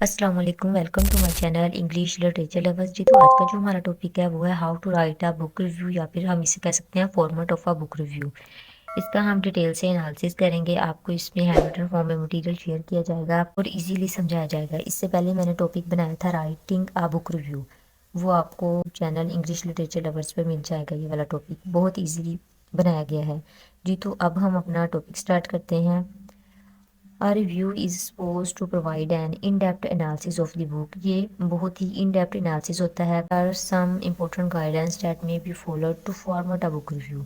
अस्सलाम वालेकुम, welcome to my channel English literature lovers ji. तो आज का जो हमारा टॉपिक है वो है how to write a book review, या फिर हम इसे कह सकते हैं format of a book review. इसका हम डिटेल से एनालिसिस करेंगे। आपको इसमें हैंड रिटन फॉर्म में मटेरियल शेयर किया जाएगा और इजीली समझाया जाएगा। इससे पहले मैंने टॉपिक बनाया था राइटिंग अ बुक रिव्यू, वो आपको चैनल इंग्लिश लिटरेचर लवर्स पे मिल जाएगा। ये वाला टॉपिक बहुत ईजीली बनाया गया है जी। तो अब हम अपना टॉपिक स्टार्ट करते हैं। A review is supposed to provide an in-depth analysis of the book। ये बहुत ही in-depth analysis होता है। There are some important guidelines that may be followed to format a book review।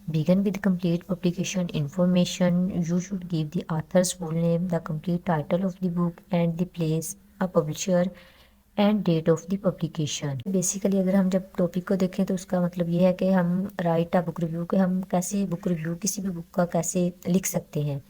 Begin with complete publication information। You should give the author's full name, the complete title of the book, and the place, a publisher, and date of the publication. Basically अगर हम जब topic को देखें तो उसका मतलब ये है कि हम राइट अ बुक रिव्यू के हम कैसे बुक रिव्यू किसी भी बुक का कैसे लिख सकते हैं।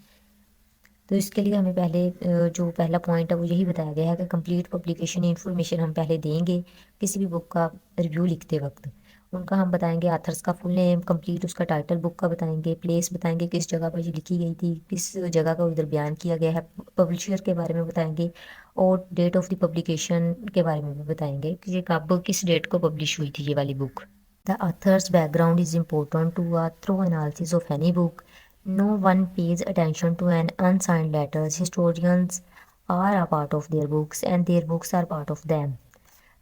तो इसके लिए हमें पहले जो पहला पॉइंट है वो यही बताया गया है कि कंप्लीट पब्लिकेशन इन्फॉर्मेशन हम पहले देंगे किसी भी बुक का रिव्यू लिखते वक्त। उनका हम बताएंगे आथर्स का फुल नेम, कंप्लीट उसका टाइटल बुक का बताएंगे, प्लेस बताएंगे किस जगह पर ये लिखी गई थी, किस जगह का उधर बयान किया गया है, पब्लिशर के बारे में बताएंगे और डेट ऑफ द पब्लिकेशन के बारे में भी बताएंगे कि ये कब किस डेट को पब्लिश हुई थी ये वाली book. The author's background is important to a thorough analysis of any book। No one pays attention to an unsigned letters। Historians are a part of their books and their books are part of them।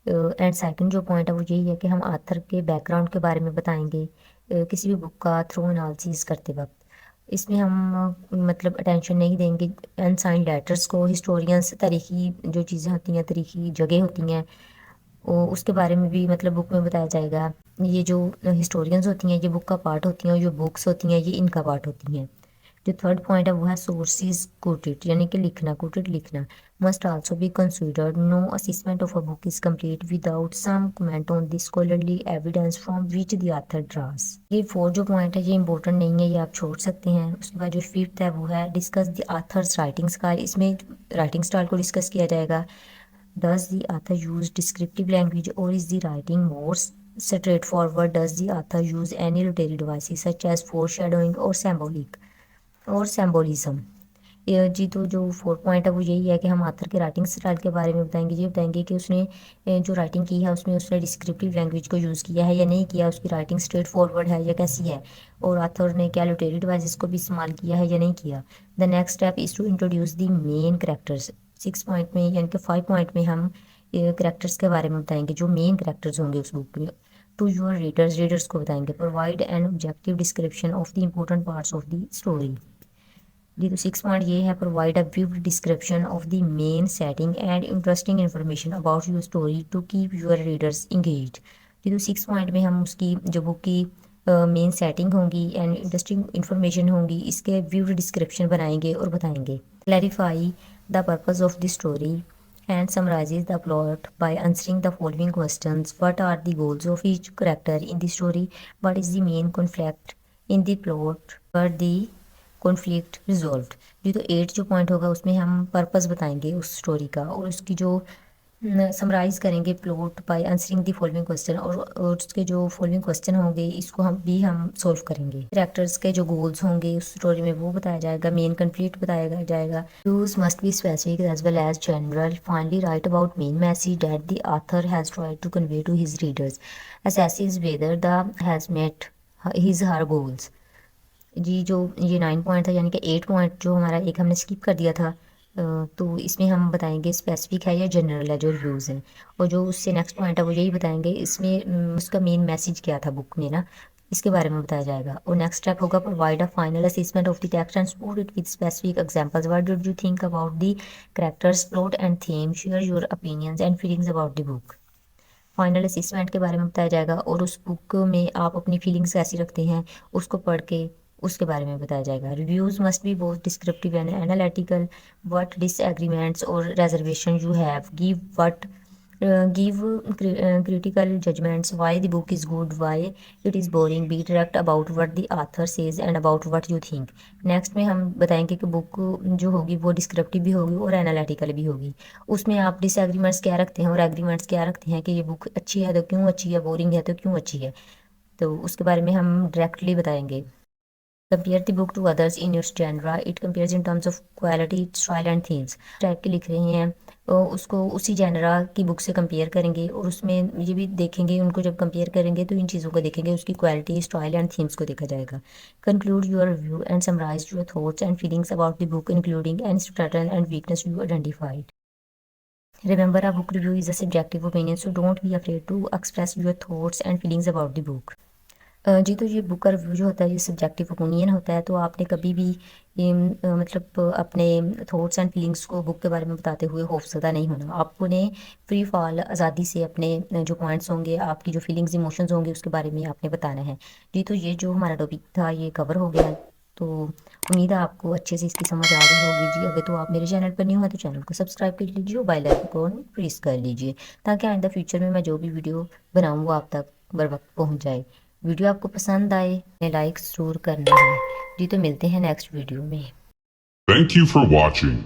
And second जो point है वो यही है कि हम author के background के बारे में बताएंगे किसी भी बुक का थ्रू एनालिसिस करते वक्त। इसमें हम मतलब अटेंशन नहीं देंगे अनसाइंड लेटर्स को। हिस्टोरियंस तारीखी जो चीज़ें होती हैं, तारीखी जगह होती हैं, उसके बारे में भी मतलब बुक में बताया जाएगा। ये जो हिस्टोरियंस होती हैं ये बुक का पार्ट होती हैं और जो बुक्स होती हैं ये इनका पार्ट होती हैं। जो थर्ड पॉइंट है वो है सोर्सेज कोटेड, यानी कि लिखना, कोटेड लिखना must also be considered. No assessment of a book is complete without some comment on the scholarly evidence from which the author draws. ये फोर्थ जो पॉइंट है ये इंपॉर्टेंट नहीं है, ये आप छोड़ सकते हैं। उसके बाद जो फिफ्थ है वो है discuss the author's writing style. इसमें राइटिंग स्टाइल को डिस्कस किया जाएगा। Does the author use descriptive language or is the writing more straightforward? Does the author use any literary devices such as foreshadowing or symbolism? ये जी तो जो fourth point है वो यही है कि हम आथर के राइटिंग स्टाइल के बारे में बताएंगे। ये बताएंगे कि उसने जो राइटिंग की है उसमें उसने डिस्क्रिप्टिव लैंग्वेज को यूज़ किया है या नहीं किया, उसकी राइटिंग स्ट्रेट फॉरवर्ड है या कैसी है, और आथर ने क्या लिटरेरी डिवाइसेस को भी इस्तेमाल किया है या नहीं किया। The next step is to introduce the main characters. Six point में यानी कि फाइव पॉइंट में हम करेक्टर्स के बारे में बताएंगे जो मेन करेक्टर्स होंगे उस बुक में। टू योर रीडर्स को बताएंगे। Provide an objective description of the important parts of the story. जी तो सिक्स पॉइंट ये है provide a brief description of the main setting and interesting information about your story to keep your readers engage. जी तो six point में हम उसकी जो बुक की मेन सेटिंग होंगी एंड इंटरेस्टिंग इन्फॉर्मेशन होंगी इसके ब्रीफ डिस्क्रिप्शन बनाएंगे और बताएंगे। Clarify the purpose of the story and summarizes the plot by answering the following questions: what are the goals of each character in the story, what is the main conflict in the plot, what the conflict resolved. जी तो eight जो point होगा उसमें हम purpose बताएंगे उस story का और उसकी जो समराइज करेंगे plot bye answering the following question, और उसके जो फॉलोइंग क्वेश्चन होंगे इसको हम सॉल्व करेंगे। कैरेक्टर्स के जो गोल्स होंगे उस स्टोरी में वो बताया जाएगा। मेन कॉन्फ्लिक्ट बताया जाएगा। Use must be specific as well as general. Finally write about main message that the author has tried to convey to his readers. assesses whether the has met his her goals। जी जो ये nine point था, यानी कि eight point जो हमारा एक हमने स्किप कर दिया था। तो इसमें हम बताएंगे स्पेसिफिक है या जनरल है जो रिव्यूज़ हैं, और जो उससे नेक्स्ट पॉइंट है वो यही बताएंगे इसमें उसका मेन मैसेज क्या था बुक में ना, इसके बारे में बताया जाएगा। और नेक्स्ट स्टेप होगा provide a final assessment of the text and support it with specific examples. What did you think about the characters, plot and theme. Share your opinions and feelings about the book. Final assessment के बारे में बताया जाएगा और उस book में आप अपनी फीलिंग्स कैसी रखते हैं उसको पढ़ के उसके बारे में बताया जाएगा। Reviews must be both descriptive and analytical. What disagreements और reservation you have, give critical judgments, why the book is good, why it is boring, be direct about what the author says and about what you think। Next में हम बताएंगे कि book जो होगी वो descriptive भी होगी और एनालिटिकल भी होगी। उसमें आप डिसएग्रीमेंट्स क्या रखते हैं और एग्रीमेंट्स क्या रखते हैं कि ये बुक अच्छी है तो क्यों अच्छी है, बोरिंग है तो क्यों अच्छी है, तो उसके बारे में हम डायरेक्टली बताएंगे। Compare the book to others in its genre, it compares in terms of quality, style and themes. Type के लिख रहे हैं उसको उसी जेनरा की बुक से कंपेयर करेंगे और उसमें ये भी देखेंगे, उनको जब कंपेयर करेंगे तो इन चीज़ों को देखेंगे, उसकी क्वालिटी, स्टाइल एंड थीम्स को देखा जाएगा। Conclude your review and summarise your thoughts and feelings about the book including any strength and weakness you identified. Remember, a book review is a subjective opinion, so don't be afraid to express your thoughts and feelings about the book. जी, तो ये book का review जो होता है ये subjective opinion होता है, तो आपने कभी भी मतलब अपने थॉट्स एंड फीलिंग्स को बुक के बारे में बताते हुए खौफज़दा नहीं होना। आपने फ्री फॉल आज़ादी से अपने जो पॉइंट्स होंगे, आपकी जो फीलिंग्स इमोशंस होंगे उसके बारे में आपने बताना है। जी, तो ये जो हमारा टॉपिक था ये कवर हो गया, तो उम्मीद है आपको अच्छे से इसकी समझ आ गई होगी। जी, अगर तो आप मेरे चैनल पर न्यू हैं तो चैनल को सब्सक्राइब कर लीजिए और बेल आइकन को प्रेस कर लीजिए, ताकि आइंदा फ्यूचर में मैं जो भी वीडियो बनाऊँ वो आप तक बर वक्त पहुँच जाए। वीडियो आपको पसंद आए लाइक ज़रूर करना है। जी, तो मिलते हैं नेक्स्ट वीडियो में। Thank you for watching.